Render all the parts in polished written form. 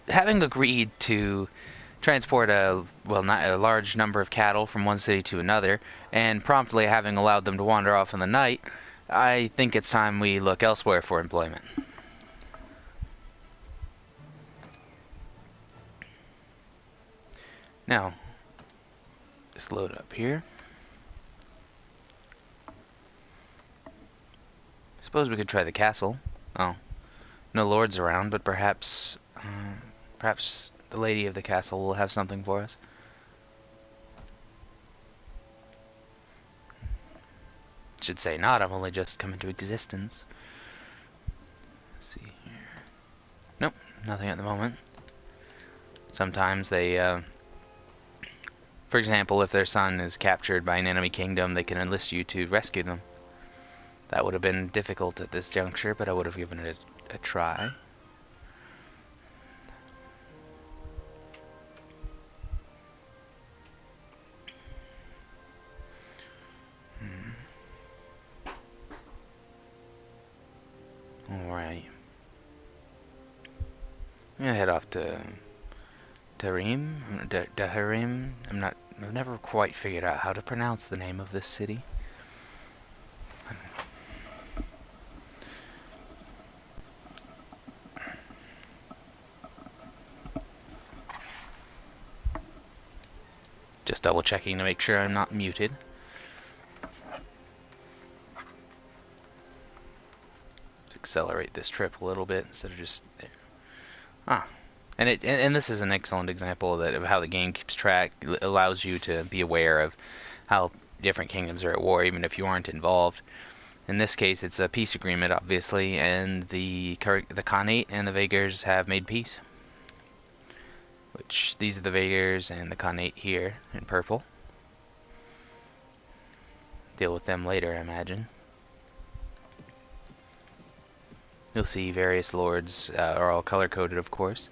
having agreed to transport not a large number of cattle from one city to another, and promptly having allowed them to wander off in the night, I think it's time we look elsewhere for employment. Now, just load up here. Suppose we could try the castle. Oh, no lords around, but perhaps the lady of the castle will have something for us. Should say not, I've only just come into existence. Let's see here. Nope, nothing at the moment. Sometimes they, for example, if their son is captured by an enemy kingdom, they can enlist you to rescue them. That would have been difficult at this juncture, but I would have given it a try. Alright. I'm gonna head off to Daharim. I've never quite figured out how to pronounce the name of this city. Just double checking to make sure I'm not muted. Let's accelerate this trip a little bit instead of just there. And this is an excellent example of how the game keeps track. It allows you to be aware of how different kingdoms are at war, even if you aren't involved. In this case, it's a peace agreement, obviously, and the Khanate and the Vaegirs have made peace. Which, these are the Vaegirs and the Khanate here in purple. Deal with them later, I imagine. You'll see various lords are all color-coded, of course.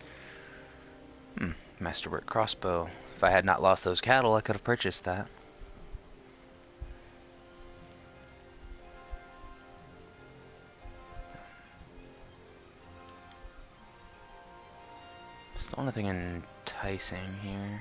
Masterwork crossbow. If I had not lost those cattle, I could have purchased that. Still nothing enticing here.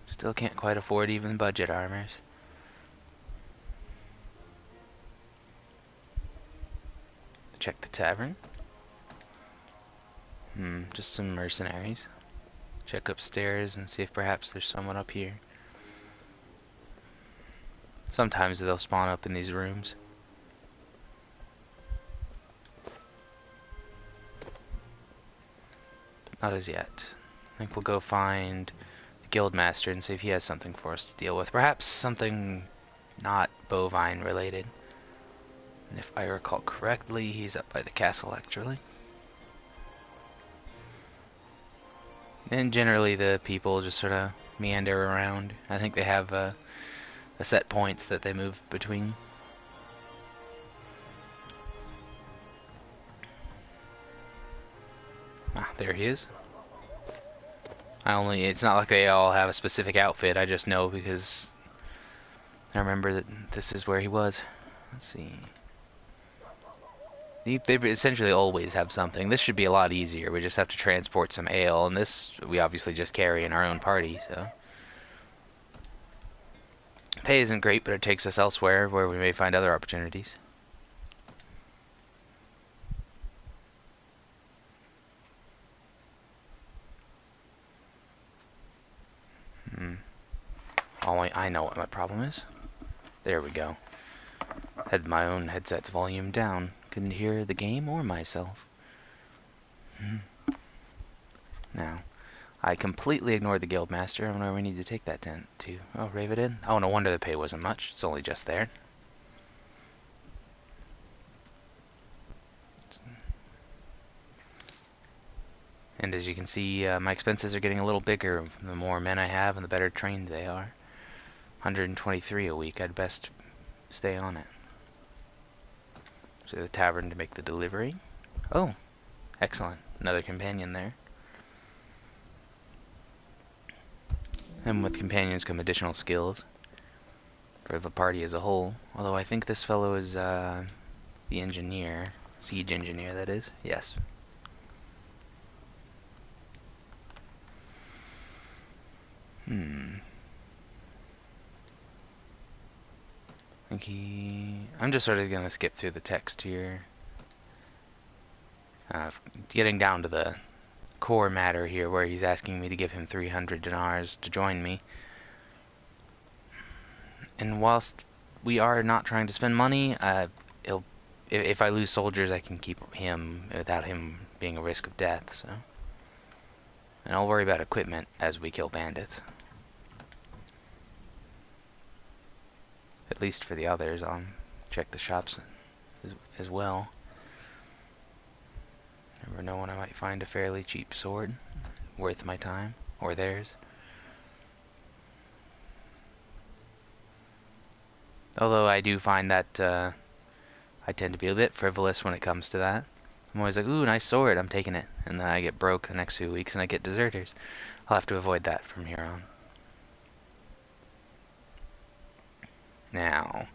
Still can't quite afford even budget armors. Check the tavern. Just some mercenaries. Check upstairs and see if perhaps there's someone up here. Sometimes they'll spawn up in these rooms. Not as yet. I think we'll go find the Guildmaster and see if he has something for us to deal with. Perhaps something not bovine related. And if I recall correctly, he's up by the castle actually. And generally the people just sort of meander around. I think they have a set points that they move between. There he is. It's not like they all have a specific outfit, I just know because I remember that this is where he was. Let's see. They essentially always have something. This should be a lot easier. We just have to transport some ale, and this we obviously just carry in our own party, so. Pay isn't great, but it takes us elsewhere where we may find other opportunities. I know what my problem is. There we go. Had my own headset's volume down. Couldn't hear the game or myself. Now, I completely ignored the Guildmaster. I don't know where we need to take that tent to. Oh, Raven. Oh, no wonder the pay wasn't much. It's only just there. And as you can see, my expenses are getting a little bigger. The more men I have and the better trained they are. 123 a week. I'd best stay on it. To the tavern to make the delivery. Oh, excellent. Another companion there. And with companions come additional skills for the party as a whole. Although I think this fellow is the engineer. Siege engineer, that is. Yes. I think I'm just sort of gonna skip through the text here. Getting down to the core matter here, where he's asking me to give him 300 dinars to join me. And whilst we are not trying to spend money, if I lose soldiers, I can keep him without him being a risk of death. So, and I'll worry about equipment as we kill bandits. At least for the others, I'll check the shops as well. Never know when I might find a fairly cheap sword worth my time, or theirs. Although I do find that I tend to be a bit frivolous when it comes to that. I'm always like, ooh, nice sword, I'm taking it. And then I get broke the next few weeks and I get deserters. I'll have to avoid that from here on. Now,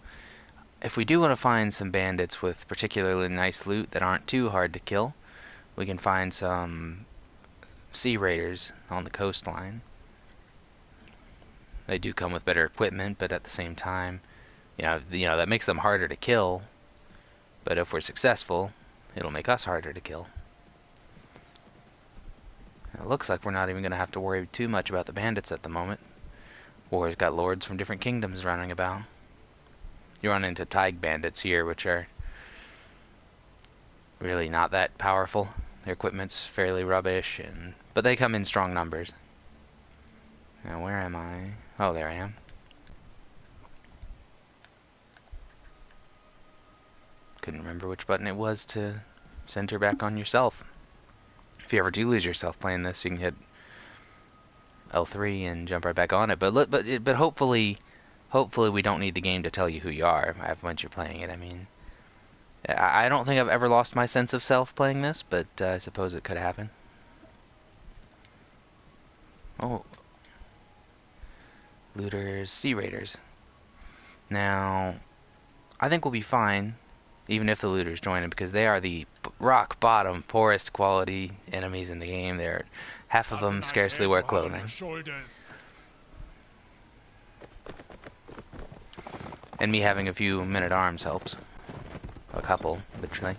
if we do want to find some bandits with particularly nice loot that aren't too hard to kill, we can find some sea raiders on the coastline. They do come with better equipment, but at the same time, you know that makes them harder to kill. But if we're successful, it'll make us harder to kill. It looks like we're not even going to have to worry too much about the bandits at the moment. War's got lords from different kingdoms running about. You run into Tig bandits here, which are really not that powerful. Their equipment's fairly rubbish, but they come in strong numbers. Now, where am I? Oh, there I am. Couldn't remember which button it was to center back on yourself. If you ever do lose yourself playing this, you can hit L3 and jump right back on it. But hopefully we don't need the game to tell you who you are once you're playing it. I mean, I don't think I've ever lost my sense of self playing this, but I suppose it could happen. Oh. Looters, sea raiders. Now, I think we'll be fine, even if the looters join them, because they are the rock bottom, poorest quality enemies in the game. They're half of them scarcely wear clothing. And me having a few men-at-arms helps. A couple, literally.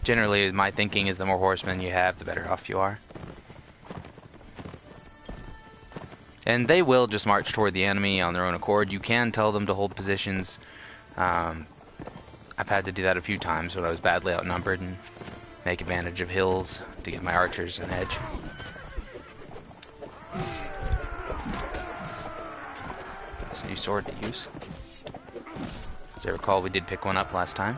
Generally, my thinking is the more horsemen you have, the better off you are. And they will just march toward the enemy on their own accord. You can tell them to hold positions. I've had to do that a few times when I was badly outnumbered and make advantage of hills to give my archers an edge. This new sword to use. As I recall, we did pick one up last time.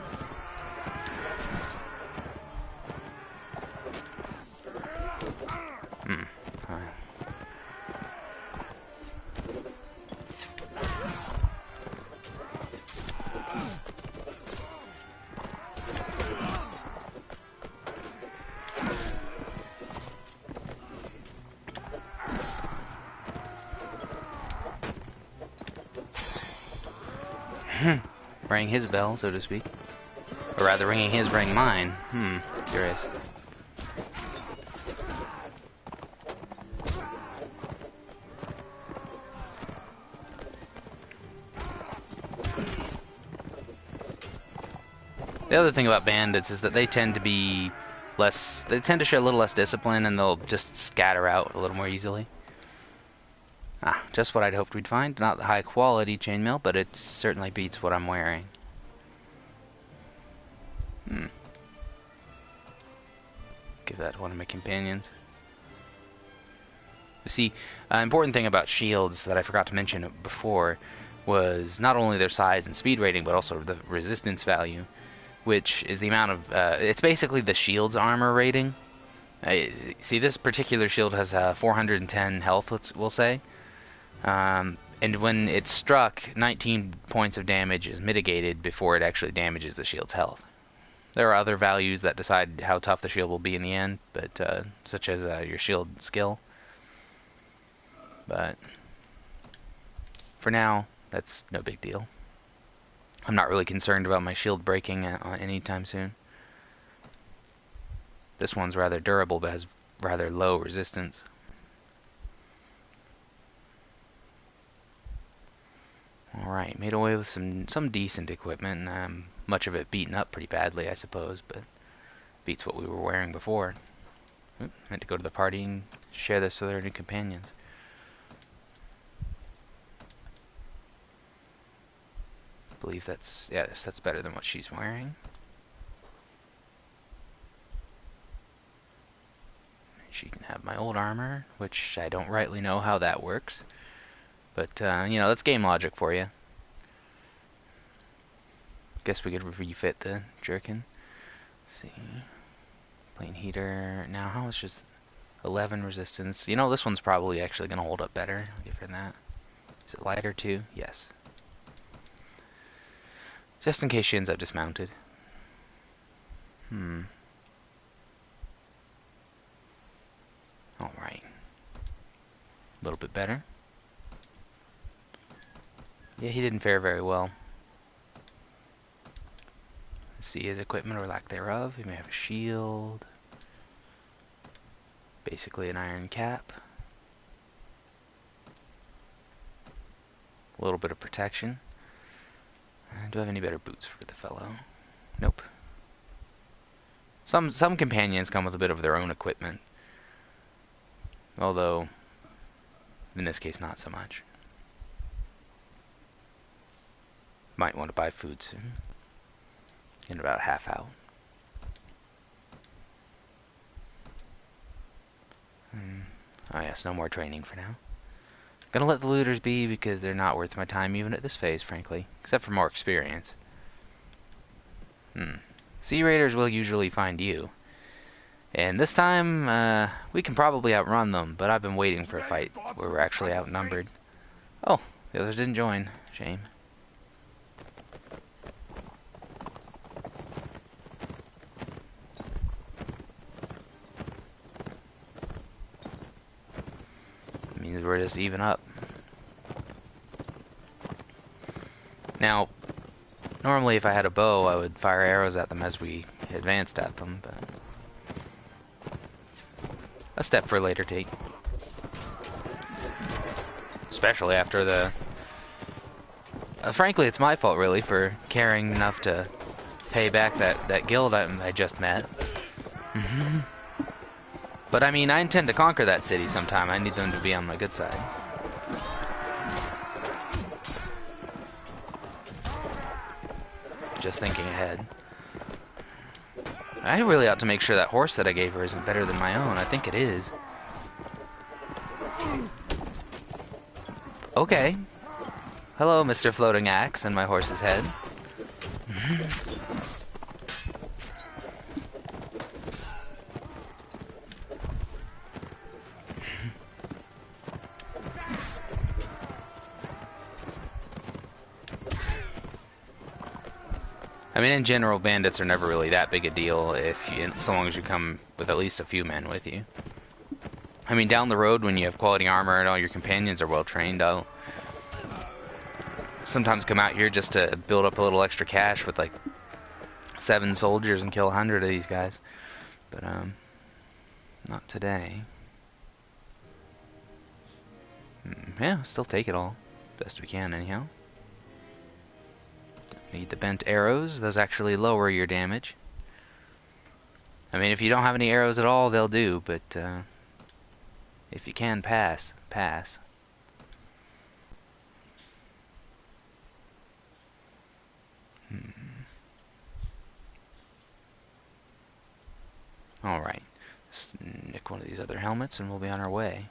Rang his bell, so to speak. Or rather, ringing his rang mine. Curious. The other thing about bandits is that they tend to be less... They tend to show a little less discipline, and they'll just scatter out a little more easily. Just what I'd hoped we'd find. Not the high quality chainmail, but it certainly beats what I'm wearing. Give that to one of my companions. You see, an important thing about shields that I forgot to mention before was not only their size and speed rating, but also the resistance value, which is the amount of... it's basically the shield's armor rating. See, this particular shield has 410 health, we'll say. And when it's struck, 19 points of damage is mitigated before it actually damages the shield's health. There are other values that decide how tough the shield will be in the end, but such as your shield skill. But for now, that's no big deal. I'm not really concerned about my shield breaking anytime soon. This one's rather durable, but has rather low resistance. Alright, made away with some decent equipment. Much of it beaten up pretty badly, I suppose, but beats what we were wearing before. Oop, had to go to the party and share this with our new companions. I believe that's, yes, that's better than what she's wearing. She can have my old armor, which I don't rightly know how that works. But, you know, that's game logic for you. Guess we could refit the jerkin. Let's see. Plane heater. Now, how much is 11 resistance? You know, this one's probably actually going to hold up better. I'll give her that. Is it lighter too? Yes. Just in case she ends up dismounted. Alright. A little bit better. Yeah, he didn't fare very well. Let's see his equipment or lack thereof. He may have a shield. Basically an iron cap. A little bit of protection. Do I have any better boots for the fellow? Nope. Some companions come with a bit of their own equipment. Although, in this case, not so much. Might want to buy food soon. In about half hour. Oh yes, no more training for now. Gonna let the looters be because they're not worth my time even at this phase, frankly. Except for more experience. Sea Raiders will usually find you. And this time, we can probably outrun them, but I've been waiting for a fight where we're actually outnumbered. Oh, the others didn't join. Shame. Means we're just even up. Now, normally if I had a bow, I would fire arrows at them as we advanced at them, but a step for a later date. Especially after the... frankly, it's my fault, really, for caring enough to pay back that guild I just met. But, I mean, I intend to conquer that city sometime. I need them to be on my good side. Just thinking ahead. I really ought to make sure that horse that I gave her isn't better than my own. I think it is. Okay. Hello, Mr. Floating Axe and my horse's head. I mean, in general, bandits are never really that big a deal so long as you come with at least a few men with you. I mean, down the road, when you have quality armor and all your companions are well trained, I'll sometimes come out here just to build up a little extra cash with like 7 soldiers and kill 100 of these guys. But, not today. Yeah, still take it all. Best we can, anyhow. Need the bent arrows. Those actually lower your damage. I mean, if you don't have any arrows at all, they'll do, but if you can pass. Alright. Let's nick one of these other helmets and we'll be on our way.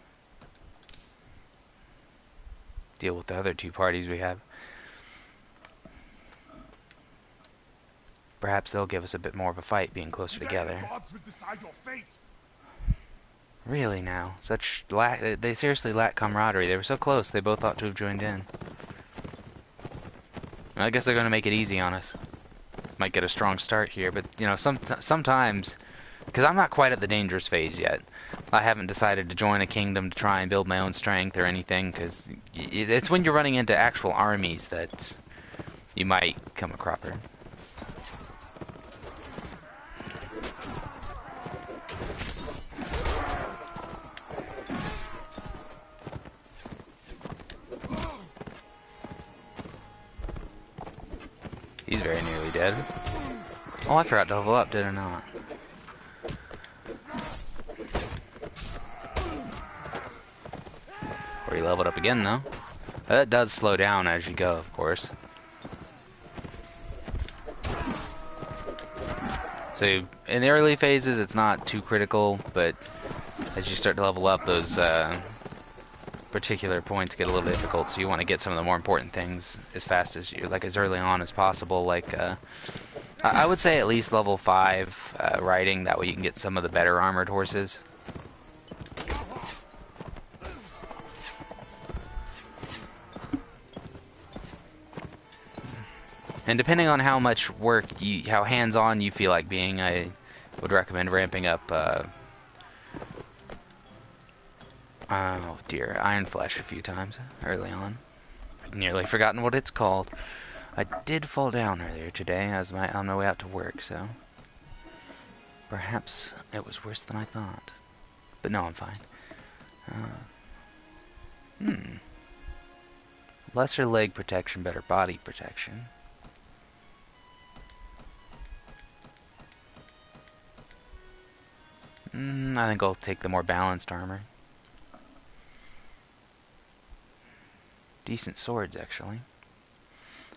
Deal with the other 2 parties we have. Perhaps they'll give us a bit more of a fight being closer together. Really now? They seriously lack camaraderie. They were so close, they both ought to have joined in. I guess they're going to make it easy on us. Might get a strong start here, but, you know, sometimes Because I'm not quite at the dangerous phase yet. I haven't decided to join a kingdom to try and build my own strength or anything, because it's when you're running into actual armies that you might come a cropper. He's very nearly dead. Oh, I forgot to level up, did I not? Or you leveled up again, though. That does slow down as you go, of course. So, in the early phases, it's not too critical, but as you start to level up, those particular points get a little difficult, so you want to get some of the more important things as fast as you, like as early on as possible, like, I would say at least level 5 riding, that way you can get some of the better armored horses. And depending on how much work how hands-on you feel like being, I would recommend ramping up, oh dear, Iron Flesh a few times early on. I've nearly forgotten what it's called. I did fall down earlier today as on my way out to work, so perhaps it was worse than I thought. But no, I'm fine. Lesser leg protection, better body protection. I think I'll take the more balanced armor. Decent swords, actually.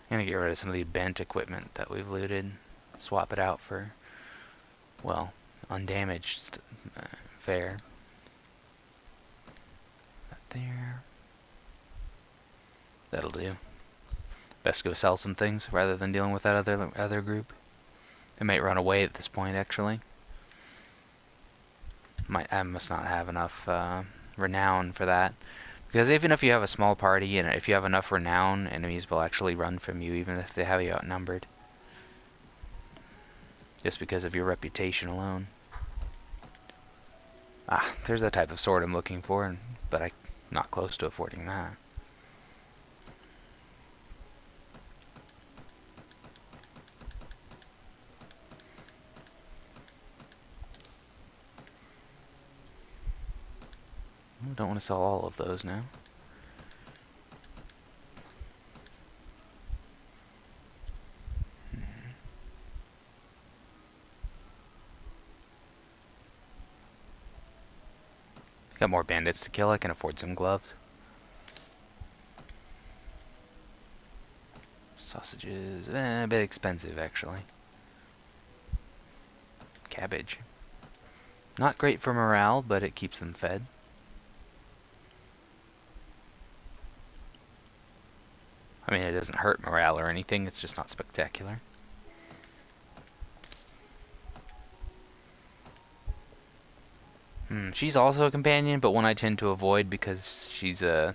I'm gonna get rid of some of the bent equipment that we've looted. Swap it out for, well, undamaged fare. That there. That'll do. Best go sell some things rather than dealing with that other group. They might run away at this point, actually. I must not have enough renown for that. Because even if you have a small party, and if you have enough renown, enemies will actually run from you, even if they have you outnumbered. Just because of your reputation alone. Ah, there's the type of sword I'm looking for, but I'm not close to affording that. I don't want to sell all of those now. Got more bandits to kill, I can afford some gloves. Sausages, a bit expensive actually. Cabbage. Not great for morale, but it keeps them fed. I mean, it doesn't hurt morale or anything, it's just not spectacular. She's also a companion, but one I tend to avoid because she's a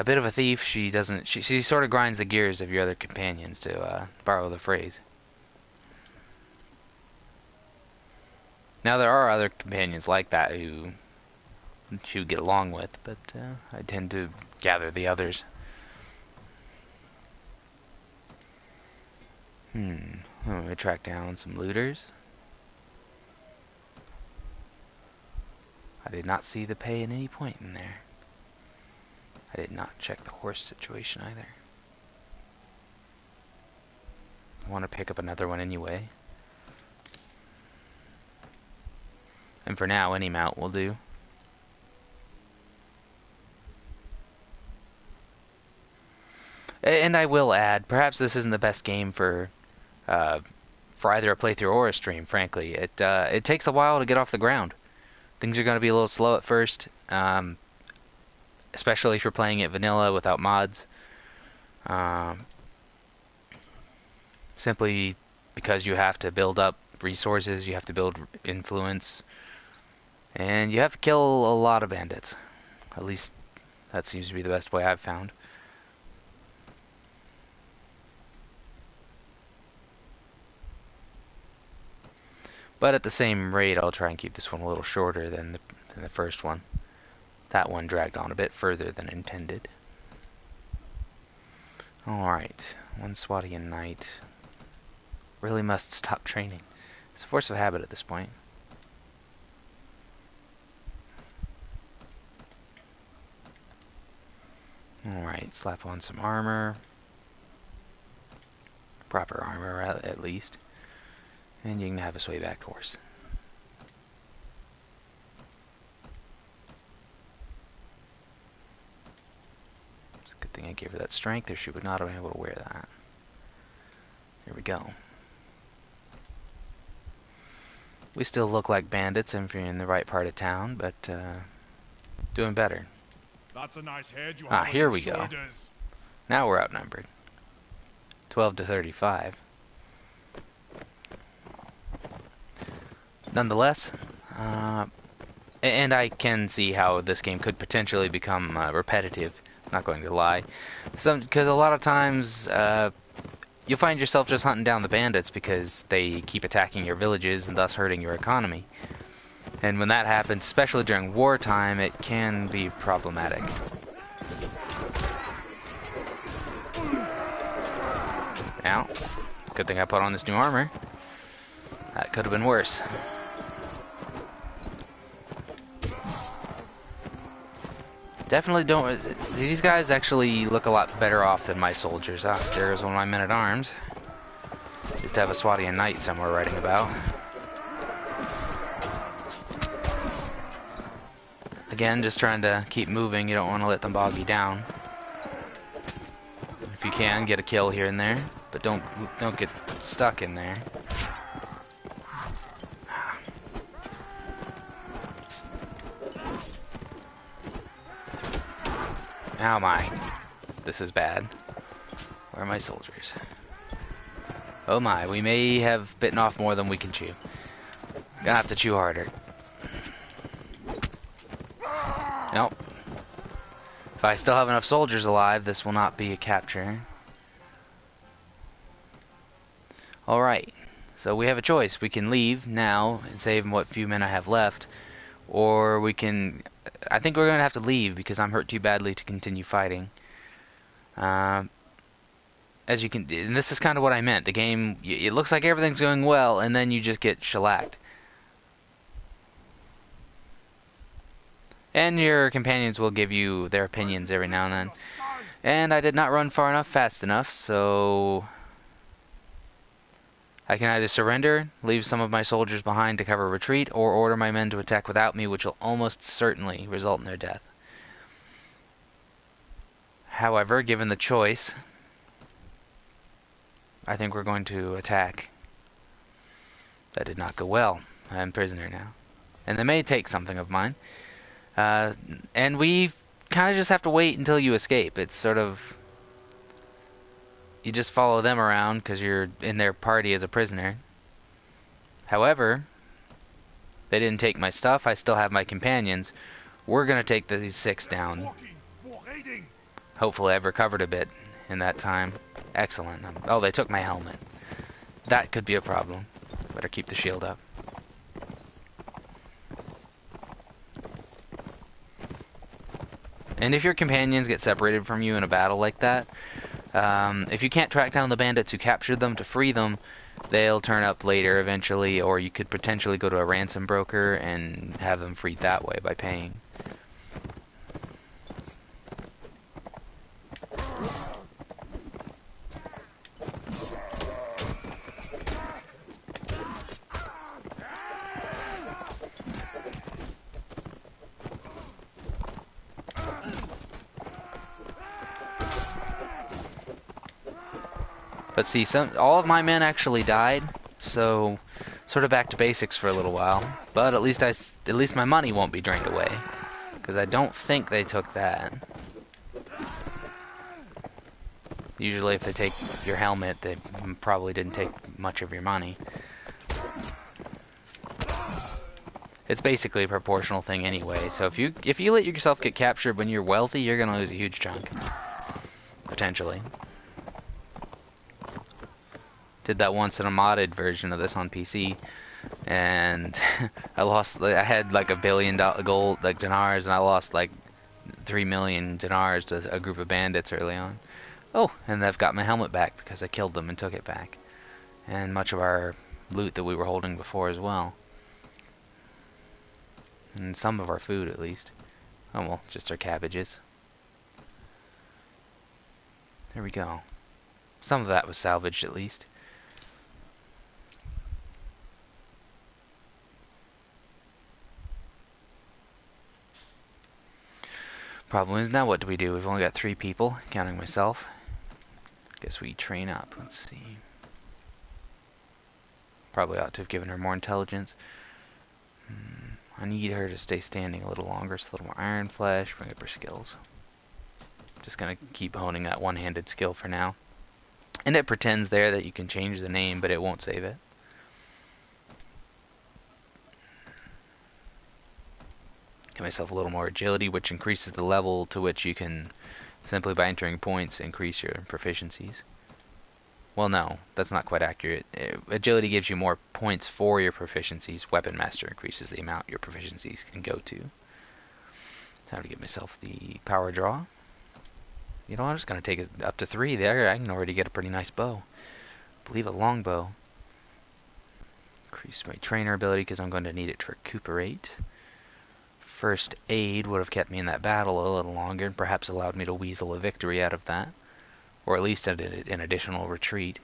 bit of a thief. She doesn't. She sort of grinds the gears of your other companions, to borrow the phrase. Now there are other companions like that who she would get along with, but I tend to gather the others. I'm gonna track down some looters. I did not see the pay at any point in there. I did not check the horse situation either. I want to pick up another one anyway. And for now, any mount will do. And I will add, perhaps this isn't the best game for either a playthrough or a stream, frankly. It takes a while to get off the ground. Things are going to be a little slow at first, especially if you're playing it vanilla without mods. Simply because you have to build up resources, you have to build influence, and you have to kill a lot of bandits. At least that seems to be the best way I've found. But at the same rate, I'll try and keep this one a little shorter than the first one. That one dragged on a bit further than intended. Alright, one Swatian knight. Really must stop training. It's a force of habit at this point. Alright, slap on some armor. Proper armor, at least. And you can have a sway-backed horse. It's a good thing I gave her that strength, or she would not have been able to wear that. Here we go. We still look like bandits if you're in the right part of town, but doing better. That's a nice head you have on here your we go. shoulders. Now we're outnumbered. 12 to 35. Nonetheless, and I can see how this game could potentially become repetitive. Not going to lie, because a lot of times you'll find yourself just hunting down the bandits because they keep attacking your villages and thus hurting your economy. And when that happens, especially during wartime, it can be problematic. Now, good thing I put on this new armor. That could have been worse. Definitely don't... These guys actually look a lot better off than my soldiers. Ah, there's one of my men-at-arms. Just to have a Swatian knight somewhere writing about. Again, just trying to keep moving. You don't want to let them bog you down. If you can, get a kill here and there. But don't get stuck in there. Oh my. This is bad. Where are my soldiers? Oh my, we may have bitten off more than we can chew. Gonna have to chew harder. Nope. If I still have enough soldiers alive, this will not be a capture. Alright. So we have a choice. We can leave now and save what few men I have left. Or we can... I think we're going to have to leave because I'm hurt too badly to continue fighting. As you can... And this is kind of what I meant. The game... It looks like everything's going well, and then you just get shellacked. And your companions will give you their opinions every now and then. And I did not run far enough, fast enough, so... I can either surrender, leave some of my soldiers behind to cover retreat, or order my men to attack without me, which will almost certainly result in their death. However, given the choice, I think we're going to attack. That did not go well. I'm prisoner now. And they may take something of mine. And we kind of just have to wait until you escape. It's sort of... You just follow them around because you're in their party as a prisoner. However, they didn't take my stuff. I still have my companions. We're going to take these 6 down. Hopefully I've recovered a bit in that time. Excellent. Oh, they took my helmet. That could be a problem. Better keep the shield up. And if your companions get separated from you in a battle like that, if you can't track down the bandits who captured them to free them, they'll turn up later eventually, or you could potentially go to a ransom broker and have them freed that way by paying. But see, all of my men actually died, so sort of back to basics for a little while. But at least my money won't be drained away, because I don't think they took that. Usually, if they take your helmet, they probably didn't take much of your money. It's basically a proportional thing anyway. So if you let yourself get captured when you're wealthy, you're gonna lose a huge chunk, potentially. Did that once in a modded version of this on PC. and I had like $1 billion gold, like dinars, and I lost like 3 million dinars to a group of bandits early on. Oh, and I've got my helmet back because I killed them and took it back. And much of our loot that we were holding before as well. And some of our food, at least. Oh, well, just our cabbages. There we go. Some of that was salvaged, at least. Problem is, now what do we do? We've only got 3 people, counting myself. Guess we train up. Let's see. Probably ought to have given her more intelligence. I need her to stay standing a little longer, so a little more iron flesh, bring up her skills. Just gonna keep honing that one-handed skill for now. And it pretends there that you can change the name, but it won't save it. Give myself a little more agility, which increases the level to which you can, simply by entering points, increase your proficiencies. Well, no, that's not quite accurate. Agility gives you more points for your proficiencies. Weapon Master increases the amount your proficiencies can go to. Time to get myself the power draw. You know, I'm just going to take it up to 3 there. I can already get a pretty nice bow. I believe a longbow. Increase my trainer ability because I'm going to need it to recuperate. First aid would have kept me in that battle a little longer and perhaps allowed me to weasel a victory out of that. Or at least an additional retreat.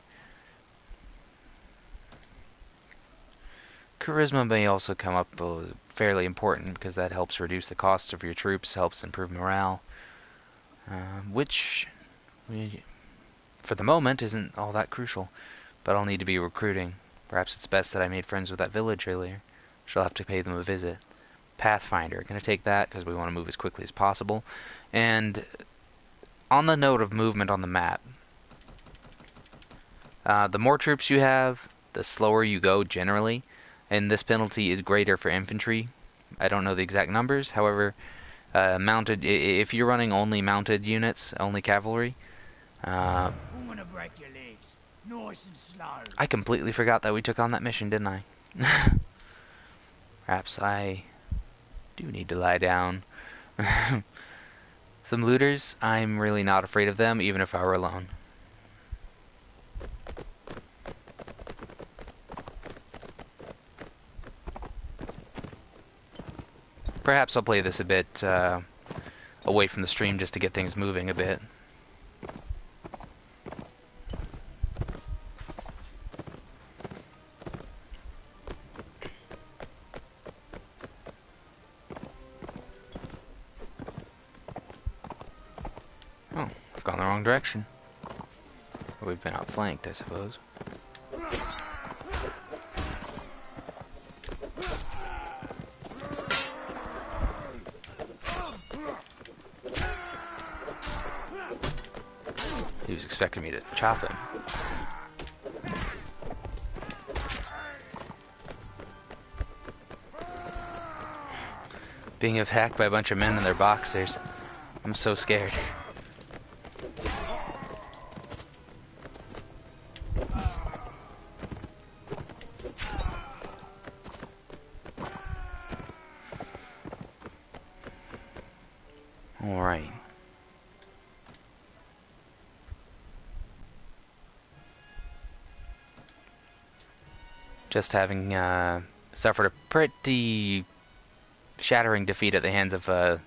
Charisma may also come up fairly important because that helps reduce the cost of your troops, helps improve morale. Which, for the moment, isn't all that crucial. But I'll need to be recruiting. Perhaps it's best that I made friends with that village earlier. She'll have to pay them a visit. Pathfinder. Gonna take that because we want to move as quickly as possible. And on the note of movement on the map, the more troops you have, the slower you go generally, and this penalty is greater for infantry. I don't know the exact numbers, however, mounted, if you're running only mounted units, only cavalry, I'm gonna break your legs, nice and slow. I completely forgot that we took on that mission, didn't I? Perhaps I do need to lie down. Some looters, I'm really not afraid of them, even if I were alone. Perhaps I'll play this a bit away from the stream just to get things moving a bit. Oh, I've gone the wrong direction. We've been outflanked, I suppose. He was expecting me to chop him. Being attacked by a bunch of men in their boxers. I'm so scared. Alright. Just having suffered a pretty shattering defeat at the hands of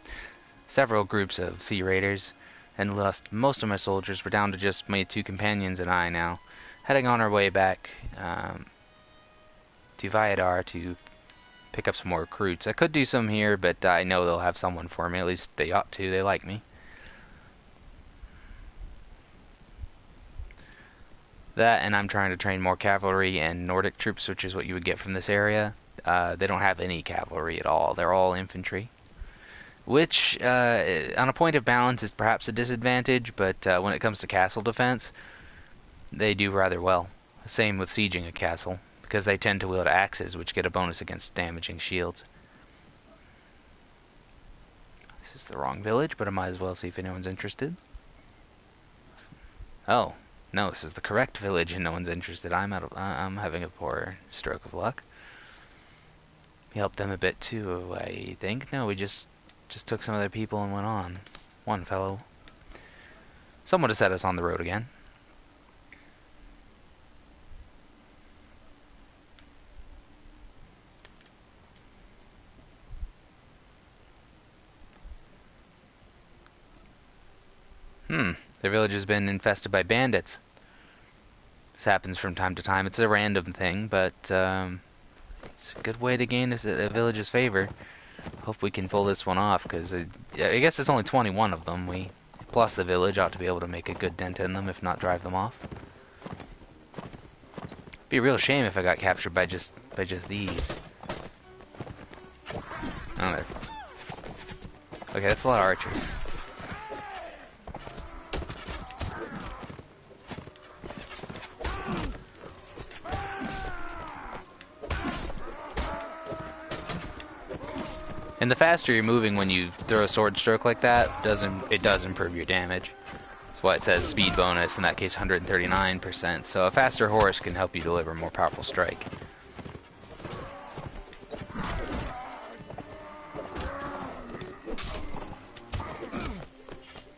several groups of sea raiders, and lost most of my soldiers. We're down to just my 2 companions and I now, heading on our way back to Viadar to pick up some more recruits. I could do some here, but I know they'll have someone for me. At least they ought to. They like me. That, and I'm trying to train more cavalry and Nordic troops, which is what you would get from this area. They don't have any cavalry at all. They're all infantry. Which, on a point of balance, is perhaps a disadvantage, but when it comes to castle defense, they do rather well. Same with sieging a castle, because they tend to wield axes, which get a bonus against damaging shields. This is the wrong village, but I might as well see if anyone's interested. Oh. No, this is the correct village and no one's interested. I'm having a poor stroke of luck. We helped them a bit too, I think. No, we just took some of their people and went on. One fellow. Someone to set us on the road again. Their village has been infested by bandits. This happens from time to time. It's a random thing, but it's a good way to gain a village's favor. Hope we can pull this one off, because I guess it's only 21 of them. We plus the village ought to be able to make a good dent in them, if not drive them off. Be a real shame if I got captured by just these. Oh, there. Okay, that's a lot of archers. And the faster you're moving when you throw a sword stroke like that, it does improve your damage. That's why it says speed bonus, in that case 139%. So a faster horse can help you deliver a more powerful strike.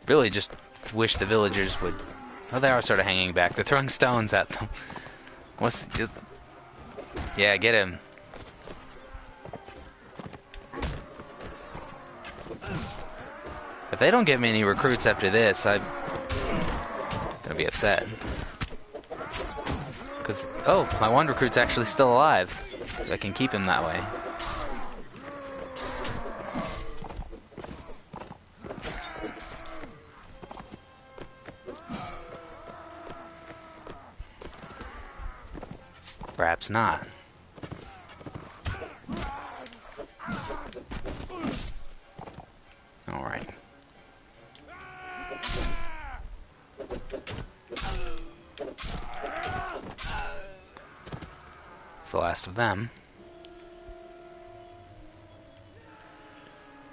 Really just wish the villagers would... Oh, they are sort of hanging back. They're throwing stones at them. What's... Yeah, get him. If they don't get me any recruits after this, I'm gonna be upset. Because, oh, my one recruit's actually still alive. So I can keep him that way. Perhaps not. Alright. It's the last of them.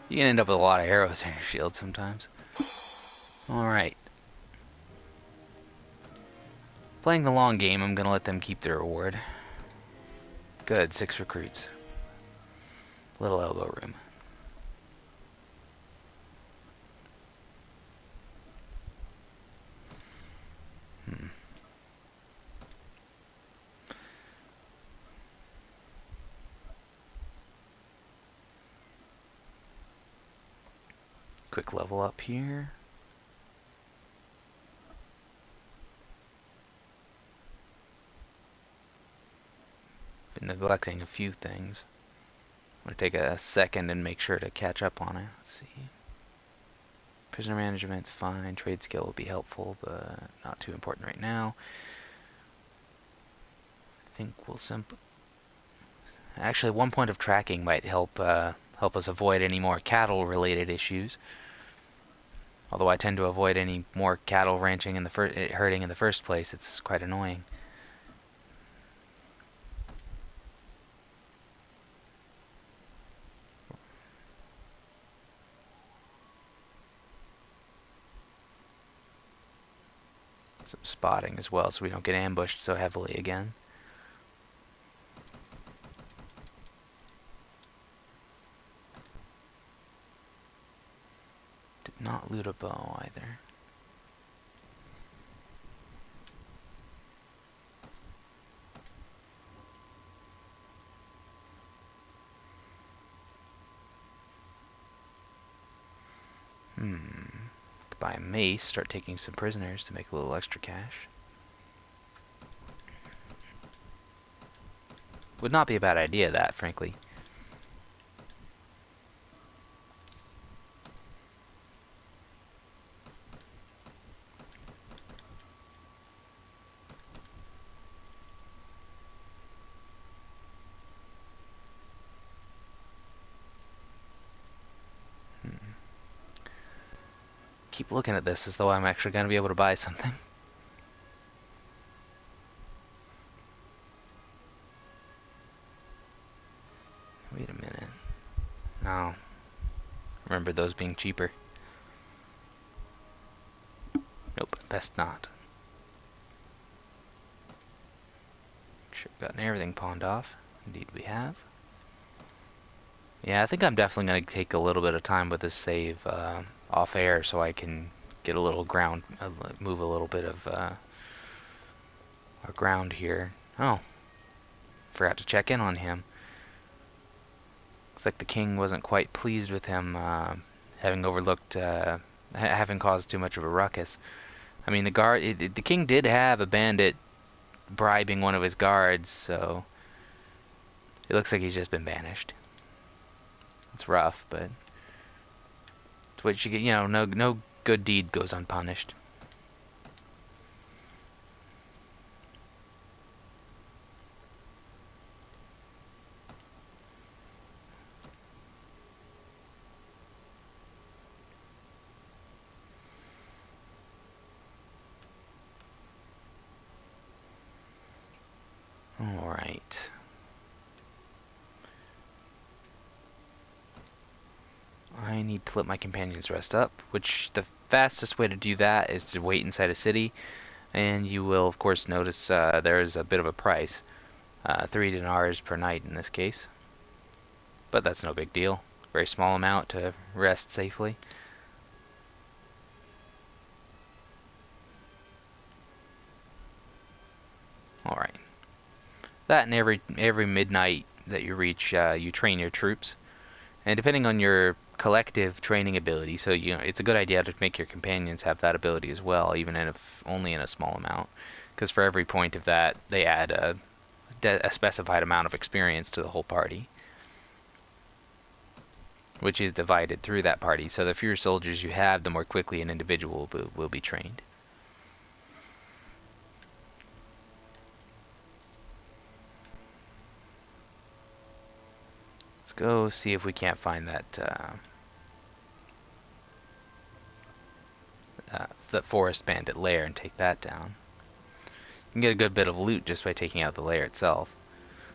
You can end up with a lot of arrows in your shield sometimes. Alright. Playing the long game, I'm gonna let them keep their reward. Good, 6 recruits. Little elbow room. Quick level up here. Been neglecting a few things. I'm going to take a second and make sure to catch up on it. Let's see. Prisoner management's fine. Trade skill will be helpful, but not too important right now. I think we'll simply... Actually, 1 point of tracking might help us avoid any more cattle-related issues. Although I tend to avoid any more cattle ranching in the herding in the first place, it's quite annoying. Some spotting as well, so we don't get ambushed so heavily again. Did not loot a bow either. Buy a mace, start taking some prisoners to make a little extra cash. Would not be a bad idea, that, frankly. Keep looking at this as though I'm actually going to be able to buy something. Wait a minute. No. Remember those being cheaper. Nope, best not. Sure, gotten everything pawned off. Indeed we have. Yeah, I think I'm definitely going to take a little bit of time with this save off air so I can get a little ground, move a little bit of our ground here. Oh, forgot to check in on him. Looks like the king wasn't quite pleased with him having overlooked, having caused too much of a ruckus. I mean, the king did have a bandit bribing one of his guards, so it looks like he's just been banished. It's rough, but it's what you get. You know, no good deed goes unpunished. All right. I need to let my companions rest up, which the fastest way to do that is to wait inside a city, and you will, of course, notice there's a bit of a price. 3 dinars per night in this case. But that's no big deal. Very small amount to rest safely. Alright. That and every midnight that you reach, you train your troops. And depending on your collective training ability, so you know it's a good idea to make your companions have that ability as well, even if only in a small amount. Because for every point of that, they add a specified amount of experience to the whole party, which is divided through that party. So the fewer soldiers you have, the more quickly an individual will be trained. Let's go see if we can't find that forest bandit lair and take that down. You can get a good bit of loot just by taking out the lair itself.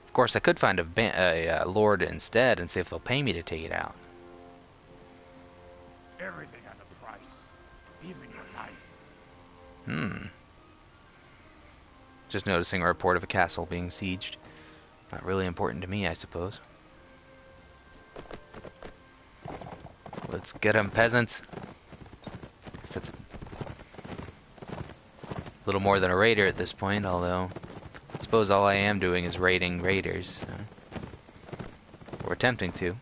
Of course, I could find a lord instead and see if they'll pay me to take it out. Everything has a price, even your life. Just noticing a report of a castle being sieged. Not really important to me, I suppose. Let's get 'em, peasants. That's a little more than a raider at this point, although I suppose all I am doing is raiding raiders. Or attempting to.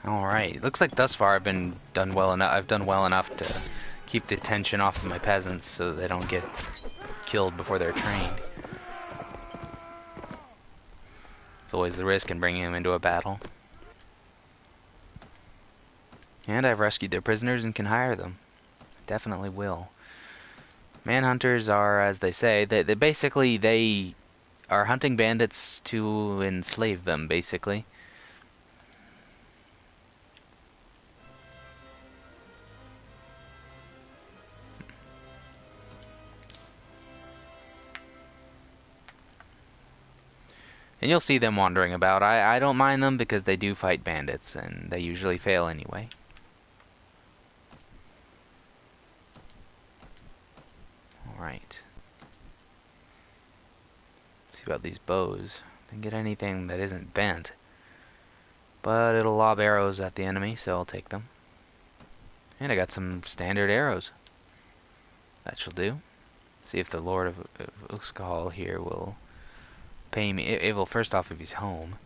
Alright, looks like thus far I've done well enough to keep the tension off of my peasants so that they don't get killed before they're trained. There's always the risk in bringing them into a battle. And I've rescued their prisoners and can hire them. Definitely will. Manhunters are, as they say, they basically they are hunting bandits to enslave them, basically. And you'll see them wandering about. I don't mind them because they do fight bandits, and they usually fail anyway. Alright. See about these bows. Didn't get anything that isn't bent. But it'll lob arrows at the enemy, so I'll take them. And I got some standard arrows. That shall do. See if the Lord of Uxkhal here will pay me. It will first off if he's home.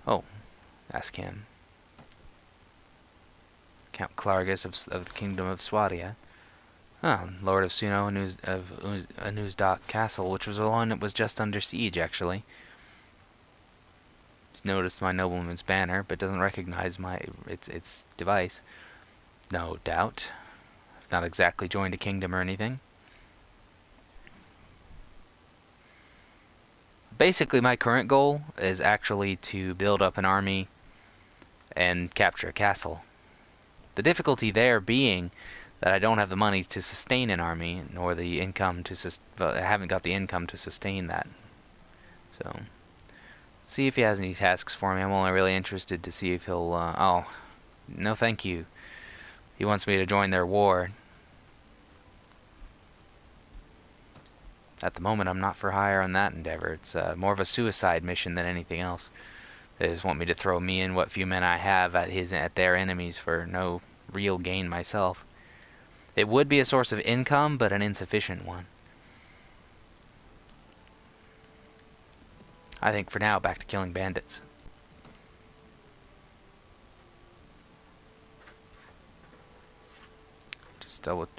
Oh, ask him. Count Clargus of the Kingdom of Swadia. Oh, Lord of Suno of Anuzdak Castle, which was the one that was just under siege, actually. He's noticed my nobleman's banner, but doesn't recognize its device. No doubt. I've not exactly joined a kingdom or anything. Basically, my current goal is actually to build up an army and capture a castle. The difficulty there being that I don't have the money to sustain an army, nor the income to I haven't got the income to sustain that. So, see if he has any tasks for me. I'm only really interested to see if he'll. Oh, no, thank you. He wants me to join their war. At the moment, I'm not for hire on that endeavor. It's more of a suicide mission than anything else. They just want me to throw me and what few men I have at their enemies for no real gain myself. It would be a source of income, but an insufficient one. I think for now, back to killing bandits.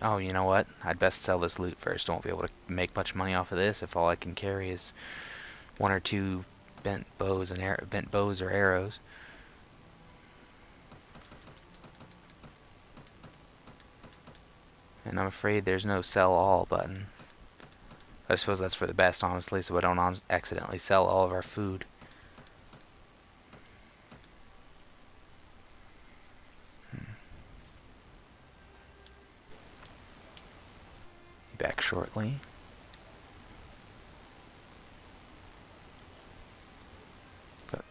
Oh, you know what? I'd best sell this loot first. I won't be able to make much money off of this if all I can carry is one or two bent bows or arrows. And I'm afraid there's no sell all button. I suppose that's for the best, honestly, so I don't accidentally sell all of our food. Be back shortly. Got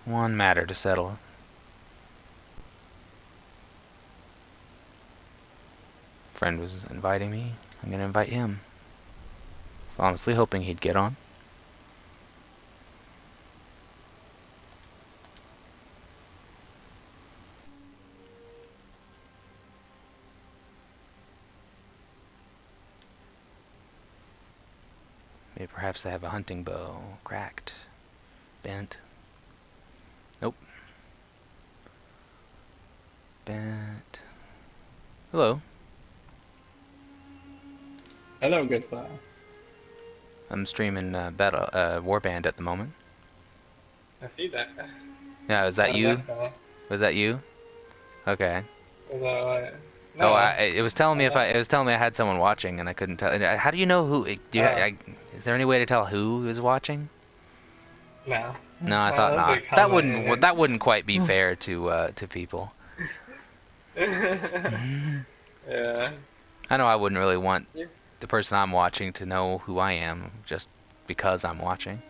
one matter to settle. Friend was inviting me. I'm gonna invite him. Honestly hoping he'd get on. Maybe perhaps they have a hunting bow. Cracked. Bent. Nope. Bent. Hello. Hello, good fellow. I'm streaming Warband at the moment. I see that. Yeah, is that you? Was that you? Okay. Was that what? No. Oh, it was telling me it was telling me I had someone watching, and I couldn't tell. How do you know who? Is there any way to tell who was watching? No. No, I thought not. That wouldn't quite be fair to people. Yeah. I know I wouldn't really want the person I'm watching to know who I am just because I'm watching.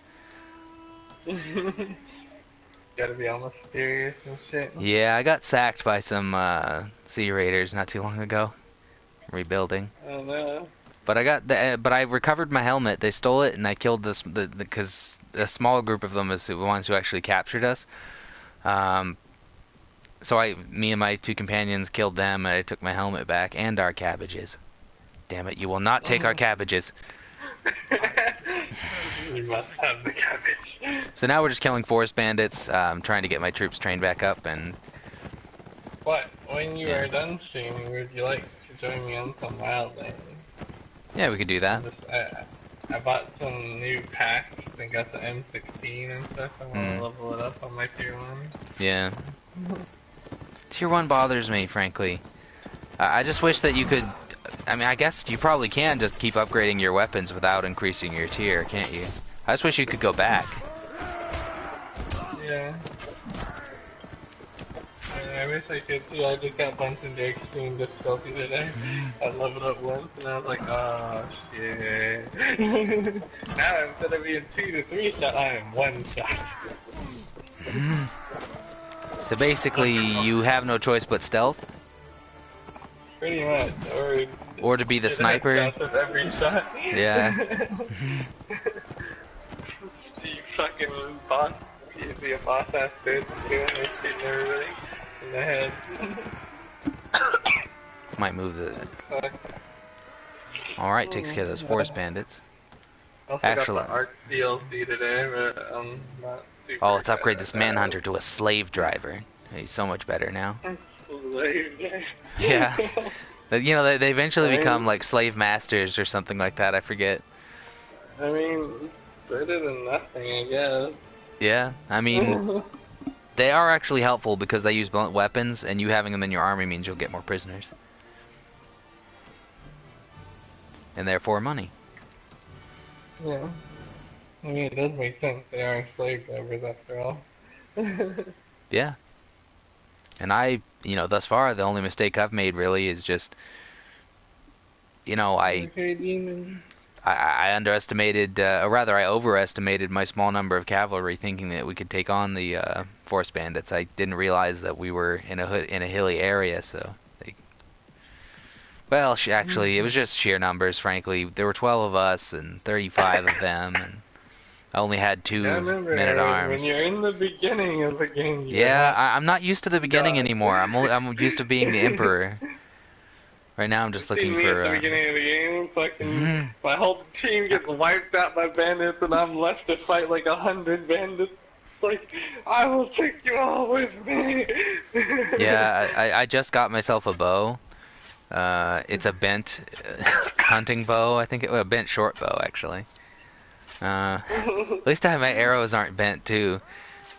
Gotta be all mysterious and shit. Yeah, I got sacked by some sea raiders not too long ago. Rebuilding. Oh no. But I recovered my helmet. They stole it, and I killed because a small group of them is the ones who actually captured us. So me and my two companions killed them, and I took my helmet back and our cabbages. Damn it! You will not take our cabbages. You must have the cabbage. So now we're just killing forest bandits, trying to get my troops trained back up, and... What? When you are done streaming, would you like to join me on some wildland? Yeah, we could do that. I bought some new packs and got the M16 and stuff. I want to level it up on my tier 1. Yeah. Tier 1 bothers me, frankly. I just wish that you could... I mean, I guess you probably can just keep upgrading your weapons without increasing your tier, can't you? I just wish you could go back. Yeah. I wish I could too. I just got bumped into extreme difficulty today. I leveled up once and I was like, oh shit. Now instead of being 2 to 3 shot, I am 1 shot. So basically, you have no choice but stealth? Pretty much. Or to be the sniper? With every shot. Yeah. You fucking boss. You'd be a boss ass dude doing this shooting everybody in the head. Might move the... Alright, takes care of those forest bandits. Also Actually... got the Arc DLC today, but I'm not super... Oh, let's upgrade this manhunter to a slave driver. He's so much better now. Slave driver? Yeah. You know, they eventually become like slave masters or something like that, I forget. I mean, it's better than nothing, I guess. Yeah, I mean... They are actually helpful because they use blunt weapons, and you having them in your army means you'll get more prisoners. And therefore money. Yeah. I mean, it does make sense. They are enslaved drivers after all. Yeah. And thus far, the only mistake I've made really is just, Okay, demon. I underestimated, or rather, I overestimated my small number of cavalry, thinking that we could take on the forest bandits. I didn't realize that we were in a hilly area, so well, actually, it was just sheer numbers. Frankly, there were 12 of us and 35 of them, and I only had 2 men at arms. When you're in the beginning of the game, Yeah, I'm not used to the beginning anymore. I'm used to being the emperor. Right now, I'm just looking for. At the beginning of the game, fucking my whole team gets wiped out by bandits, and I'm left to fight like 100 bandits. Like, I will take you all with me. Yeah, I just got myself a bow. It's a bent hunting bow. I think a bent short bow actually. At least my arrows aren't bent too.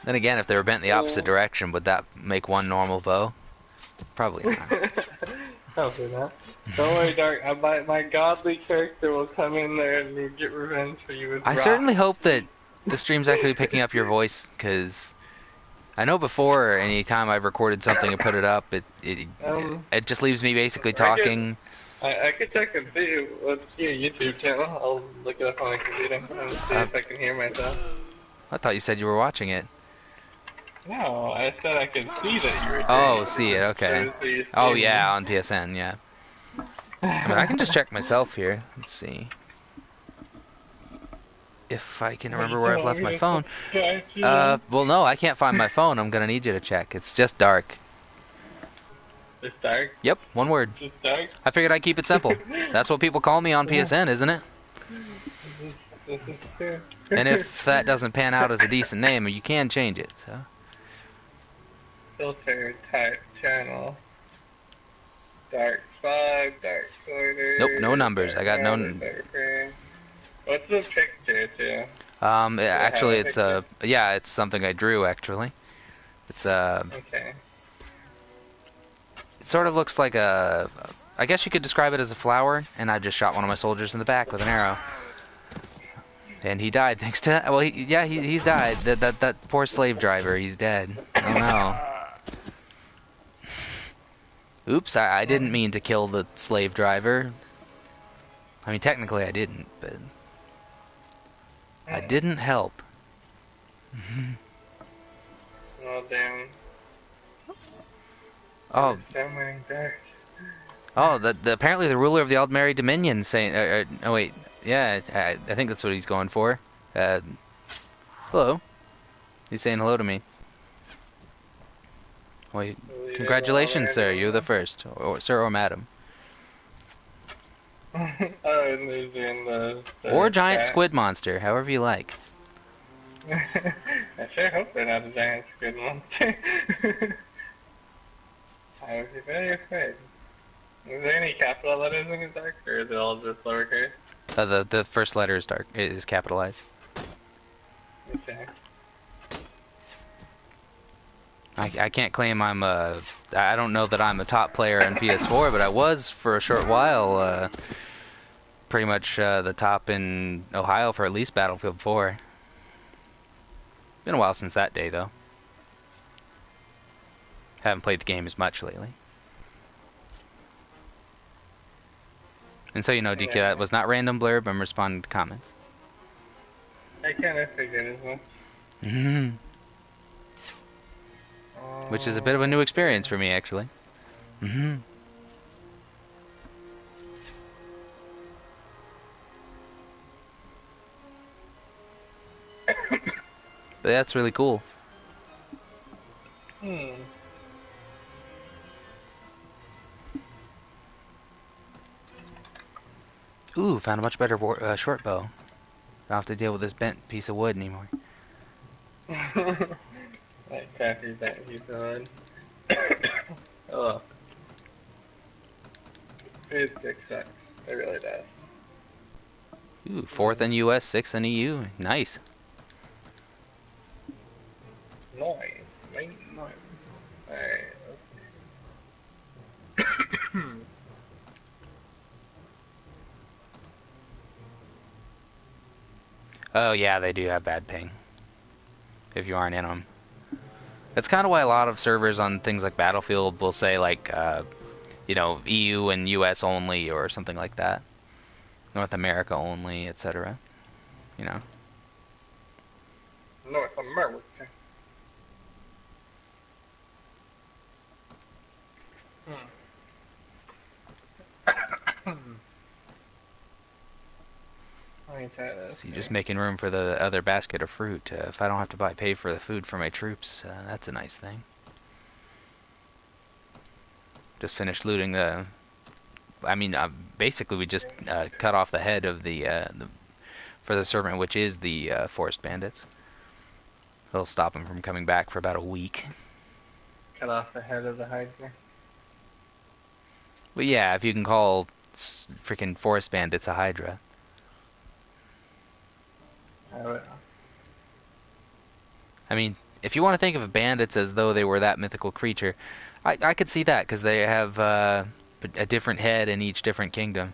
Then again, if they were bent the opposite direction, would that make one normal bow? Probably not. Probably not. Don't worry, Dark. My godly character will come in there and will get revenge for you with I rocks. certainly hope that the stream's actually picking up your voice, because I know before, any time I've recorded something and put it up, it just leaves me basically talking. I could check and see what's your YouTube channel. I'll look it up on my computer and see if I can hear myself. I thought you said you were watching it. No, I said I could see that you were doing Oh, it. see it, okay. Oh yeah, on PSN, yeah. I mean, I can just check myself here. Let's see. If I can remember where I've left my phone. Well no, I can't find my phone. I'm gonna need you to check. It's just dark. It's dark? Yep, one word. Just dark? I figured I'd keep it simple. That's what people call me on PSN, isn't it? This is true. And if that doesn't pan out as a decent name, you can change it, so. Filter type channel. Dark 5, dark quarter. Nope, no numbers. I got no. What's the picture too? Actually, it's it's something I drew actually. It's Okay. It sort of looks like I guess you could describe it as a flower, and I just shot one of my soldiers in the back with an arrow. And he died thanks to that. Well, he's died. That poor slave driver, he's dead. Oh no. Oops, I didn't mean to kill the slave driver. I mean, technically I didn't, but I didn't help. Well, damn. Oh. So many darks. Oh, apparently the ruler of the Aldmeri Dominion saying. Oh wait, yeah, I think that's what he's going for. Hello. He's saying hello to me. Wait, congratulations, sir. You're the first, or sir or madam. Oh, and there's in the Or giant chat. squid monster, however you like. I sure hope they're not a giant squid monster. I would be very afraid. Is there any capital letters in the dark, or is it all just lowercase? The first letter is is capitalized. Okay. I can't claim I'm I don't know that I'm a top player on PS4, but I was for a short while pretty much the top in Ohio for at least Battlefield 4. Been a while since that day though. Haven't played the game as much lately. And so you know, DK, that was not random blurb. I'm responding to comments. I kind of figured as much. Mm-hmm. Which is a bit of a new experience for me, actually. Mm-hmm. But that's really cool. Ooh, found a much better short bow. Don't have to deal with this bent piece of wood anymore. That crappy that he's on. Oh. It sucks. It really does. Ooh, 4th in US, 6th in EU. Nice. Nice, mate. Oh yeah, they do have bad ping if you aren't in them. That's kind of why a lot of servers on things like Battlefield will say like, you know, EU and US only or something like that. North America only, etc. You know. North America. Let me try this. So you're just making room for the other basket of fruit. If I don't have to pay for the food for my troops, that's a nice thing. Just finished looting the... I mean, basically we just cut off the head of the for the servant, which is the forest bandits. It'll stop them from coming back for about a week. Cut off the head of the Hydra. But yeah, if you can call freaking forest bandits a Hydra. I mean, if you want to think of bandits as though they were that mythical creature, I could see that, because they have a different head in each different kingdom.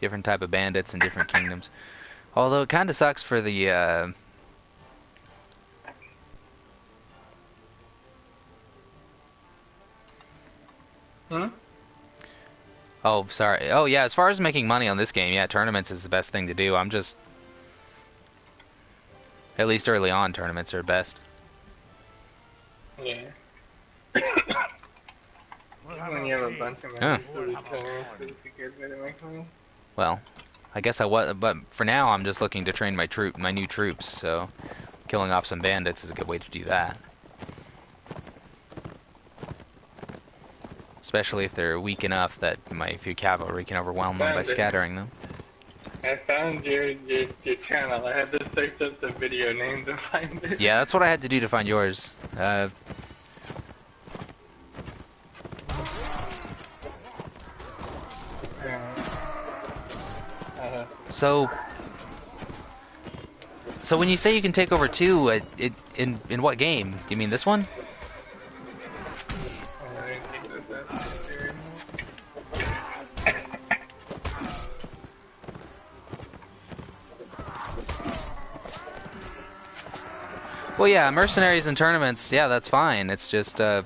Different type of bandits in different kingdoms. Although it kind of sucks for the... Oh, sorry. Oh, yeah, as far as making money on this game, yeah, tournaments is the best thing to do. I'm just... At least early on, tournaments are best. Yeah. When you have a bunch of money, it's a good way to make money. Well, I guess I was, but for now I'm just looking to train my new troops, so killing off some bandits is a good way to do that. Especially if they're weak enough that my few cavalry can overwhelm them by scattering them. I found your channel. I had to search up the video name to find it. Yeah, that's what I had to do to find yours. So when you say you can take over two, in what game? Do you mean this one? Well, yeah, mercenaries and tournaments, yeah, that's fine. It's just, it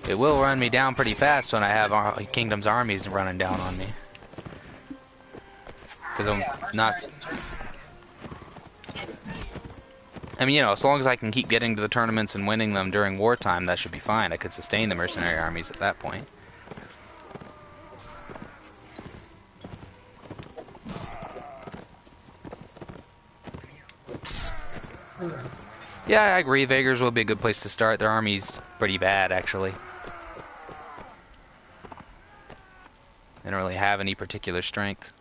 will run me down pretty fast when I have Kingdom's armies running down on me. Because I'm not... I mean, you know, as long as I can keep getting to the tournaments and winning them during wartime, that should be fine. I could sustain the mercenary armies at that point. Yeah, I agree. Vagers will be a good place to start. Their army's pretty bad, actually. They don't really have any particular strength.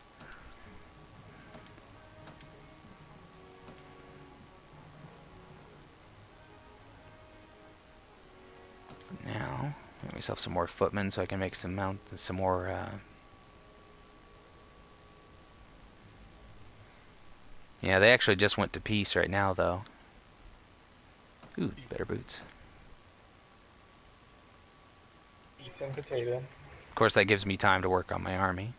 Now, get myself some more footmen so I can make some more. Yeah, they actually just went to peace right now, though. Ooh, better boots. Beef and potato. Of course, that gives me time to work on my army.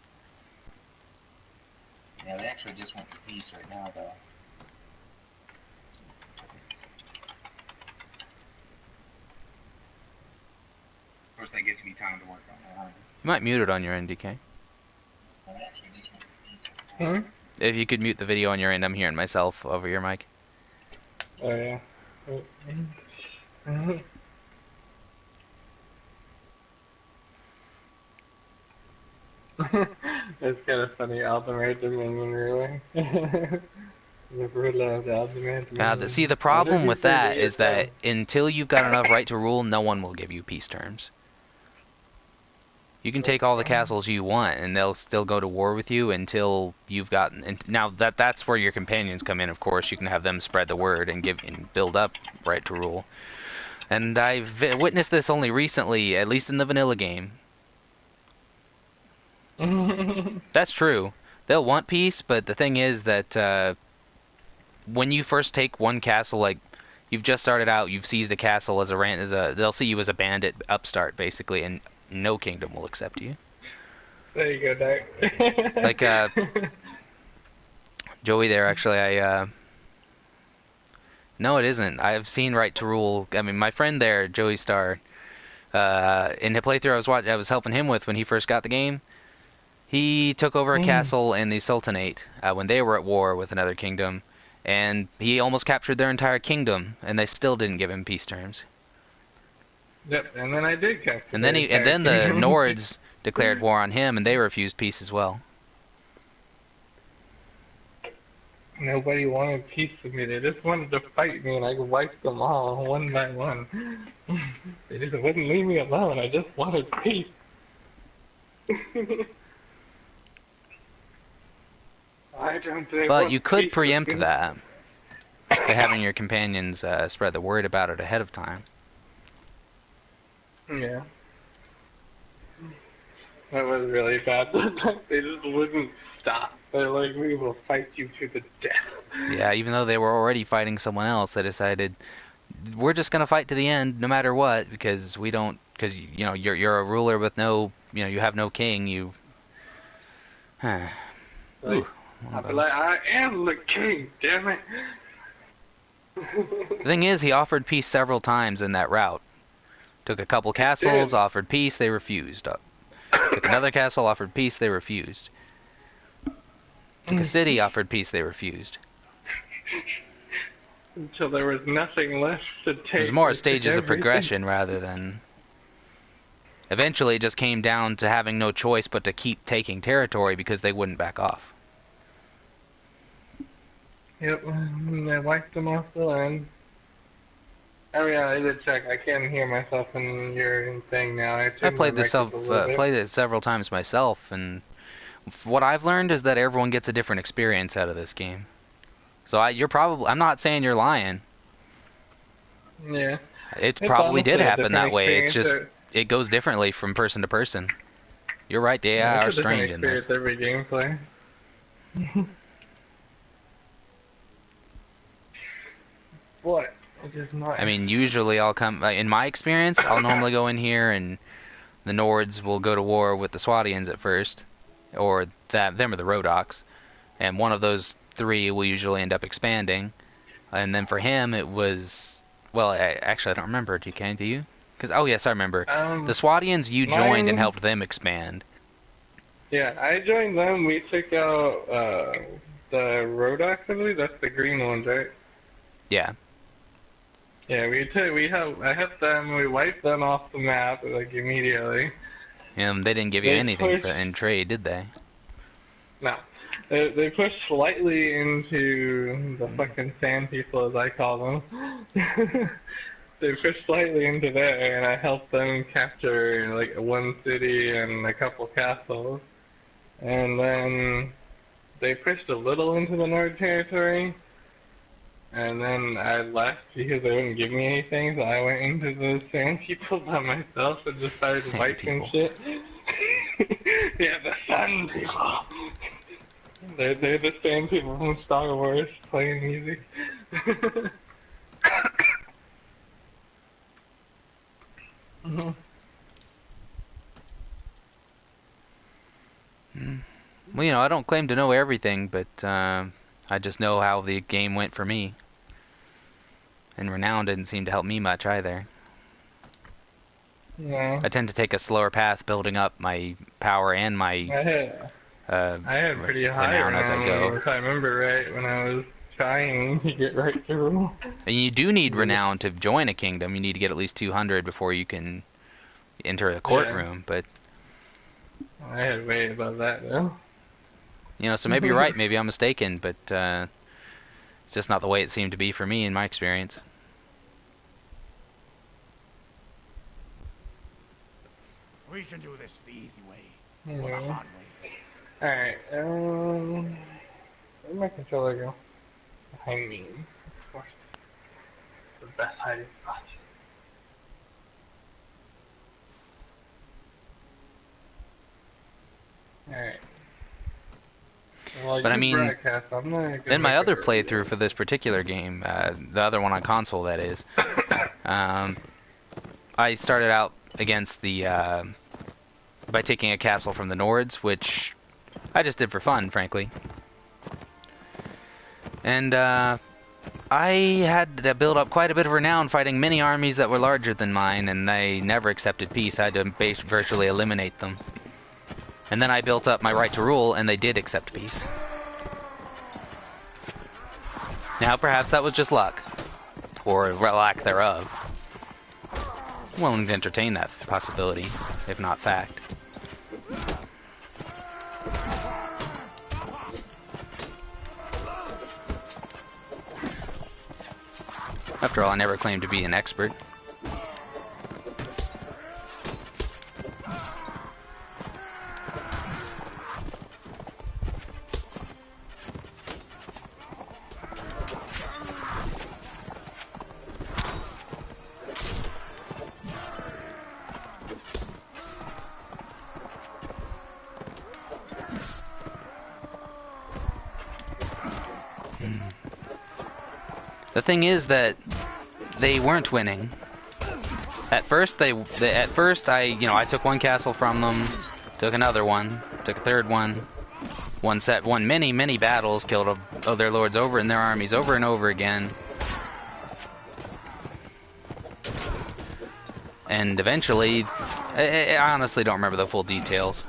Yeah, they actually just went to peace right now, though. Of course, that gives me time to work on my army. You might mute it on your end, DK. They actually just went to peace. If you could mute the video on your end, I'm hearing myself over your mic. Oh, yeah. It's kind of funny, Alderman Dominion, really. Never loved Alderman Dominion. See, the problem with that is that until you've got enough right to rule, no one will give you peace terms. You can take all the castles you want, and they'll still go to war with you until you've gotten... And now, that's where your companions come in, of course. You can have them spread the word and build up right to rule. And I've witnessed this only recently, at least in the vanilla game. That's true. They'll want peace, but the thing is that when you first take one castle, like, you've just started out, you've seized a castle as they'll see you as a bandit upstart, basically, and no kingdom will accept you. There you go, Dark. Like, Joey there, actually, no, it isn't. I've seen Right to Rule. I mean, my friend there, Joey Star, in the playthrough I was helping him with when he first got the game, he took over a castle in the Sultanate when they were at war with another kingdom, and he almost captured their entire kingdom, and they still didn't give him peace terms. Yep, and then I did capture And then the Nords declared war on him, and they refused peace as well. Nobody wanted peace with me. They just wanted to fight me, and I wiped them all one by one. They just wouldn't leave me alone. I just wanted peace. Why don't they But want you could peace preempt with me? that by having your companions spread the word about it ahead of time. Yeah. That was really bad. They just wouldn't stop. They're like, we will fight you to the death. Yeah, even though they were already fighting someone else, they decided we're just gonna fight to the end, no matter what, because we don't, because you know you're a ruler with no, you have no king. You. Ooh, I'd be like, I am the king, damn it. the thing is, he offered peace several times in that route. Took a couple castles, offered peace, they refused. Took another castle, offered peace, they refused. Took a city, offered peace, they refused. Until there was nothing left to take. It was more They took stages of everything. progression rather than... Eventually it just came down to having no choice but to keep taking territory because they wouldn't back off. Yep, and I wiped them off the land. Oh yeah, I did check. I can hear myself in your thing now. I played played it several times myself, and what I've learned is that everyone gets a different experience out of this game. So I'm not saying you're lying. Yeah. It It's probably did honestly a happen that different way. It's just, experience. it goes differently from person to person. You're right, they are It's a different strange in this. experience every gameplay. What? It is not. I mean, usually in my experience, I'll normally go in here and the Nords will go to war with the Swadians at first, or them or the Rodoks, and one of those three will usually end up expanding. And then for him, it was, well, actually, I don't remember. Do you? Because, oh yes, I remember. The Swadians, you joined and helped them expand. Yeah, I joined them. We took out the Rodoks, I believe. That's the green ones, right? Yeah. Yeah, I helped them. We wiped them off the map like immediately. They didn't give you anything in trade, did they? No, they pushed slightly into the fucking sand people, as I call them. They pushed slightly into there, and I helped them capture like one city and a couple castles. And then they pushed a little into the Nord territory. And then I left because they wouldn't give me anything, so I went into the sand people by myself and just started Sand wiping people. shit. Yeah, the sand people. They're the sand people from Star Wars playing music. Well, I don't claim to know everything, but I just know how the game went for me. And Renown didn't seem to help me much either. Yeah. I tend to take a slower path building up my power and my I had pretty high renown as I go. if I remember right, when I was trying to get right through. And you do need renown to join a kingdom. You need to get at least 200 before you can enter the courtroom. But I had way above that though. so maybe you're right. Maybe I'm mistaken. But it's just not the way it seemed to be for me in my experience. We can do this the easy way. Or the Yeah. hard way. Alright, where'd my controller go? Behind me. Of course. The best hiding spot. Alright. Well, But I you mean, broadcast, I'm gonna go then my make other a- playthrough for this particular game, the other one on console, that is, I started out against the by taking a castle from the Nords, which I just did for fun, frankly. And I had to build up quite a bit of renown fighting many armies that were larger than mine, and they never accepted peace. I had to virtually eliminate them. And then I built up my right to rule, and they did accept peace. Now, perhaps that was just luck, or lack thereof. I'm willing to entertain that possibility, if not fact. After all, I never claimed to be an expert. The thing is that they weren't winning. At first, I took one castle from them, took another one, took a third one, won many battles, killed their lords over and their armies over and over again, and eventually, I honestly don't remember the full details.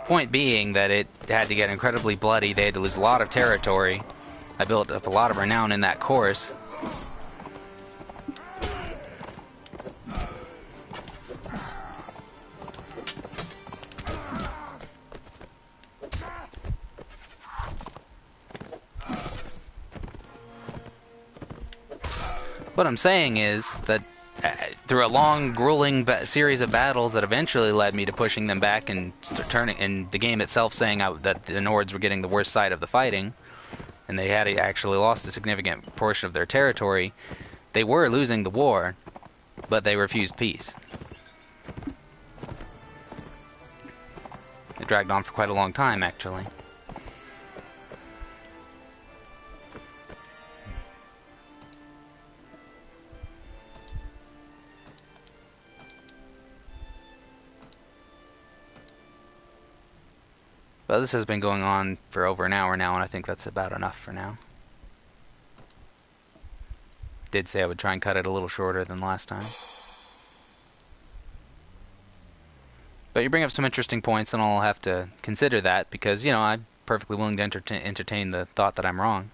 Point being that it had to get incredibly bloody. They had to lose a lot of territory. I built up a lot of renown in that course. What I'm saying is that through a long, grueling series of battles that eventually led me to pushing them back and turning, and the game itself saying that the Nords were getting the worst side of the fighting, and they had actually lost a significant portion of their territory, they were losing the war, but they refused peace. It dragged on for quite a long time, actually. But this has been going on for over an hour now, and I think that's about enough for now. Did say I would try and cut it a little shorter than last time. But you bring up some interesting points, and I'll have to consider that, because, you know, I'm perfectly willing to entertain the thought that I'm wrong.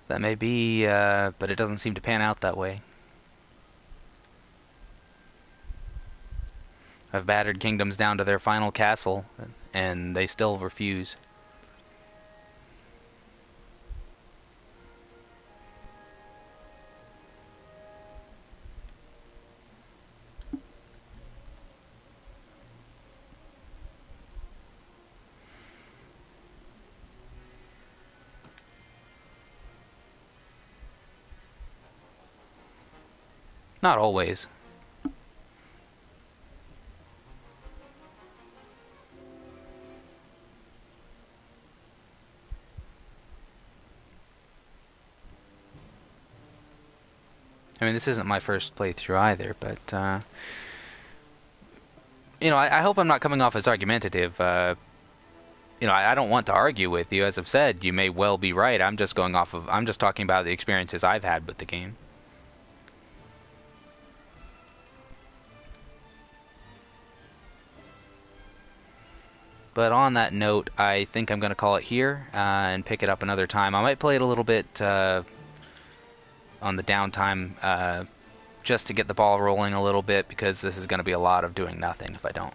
That may be, but it doesn't seem to pan out that way. I've battered kingdoms down to their final castle, and they still refuse. Not always. I mean, this isn't my first playthrough either, but, you know, I hope I'm not coming off as argumentative. You know, I don't want to argue with you. As I've said, you may well be right. I'm just talking about the experiences I've had with the game. But on that note, I think I'm going to call it here and pick it up another time. I might play it a little bit on the downtime just to get the ball rolling a little bit, because this is going to be a lot of doing nothing if I don't.